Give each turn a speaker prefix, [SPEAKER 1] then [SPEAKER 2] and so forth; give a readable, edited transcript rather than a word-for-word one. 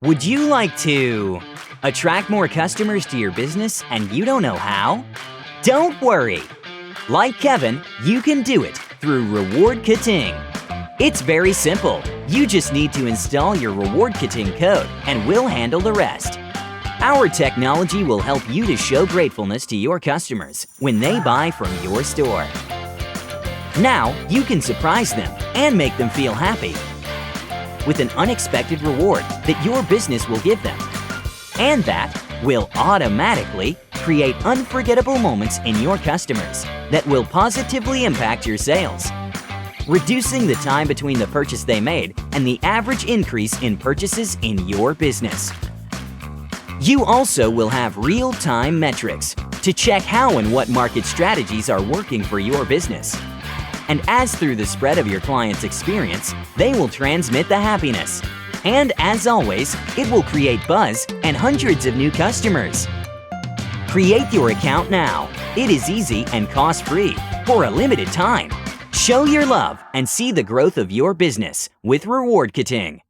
[SPEAKER 1] Would you like to attract more customers to your business and you don't know how? Don't worry! Like Kevin, you can do it through Rewardketing. It's very simple. You just need to install your Rewardketing code and we'll handle the rest. Our technology will help you to show gratefulness to your customers when they buy from your store. Now, you can surprise them and make them feel happy with an unexpected reward that your business will give them. And that will automatically create unforgettable moments in your customers that will positively impact your sales, reducing the time between the purchase they made and the average increase in purchases in your business. You also will have real-time metrics to check how and what market strategies are working for your business. And as through the spread of your client's experience, they will transmit the happiness. And as always, it will create buzz and hundreds of new customers. Create your account now. It is easy and cost-free for a limited time. Show your love and see the growth of your business with Rewardketing.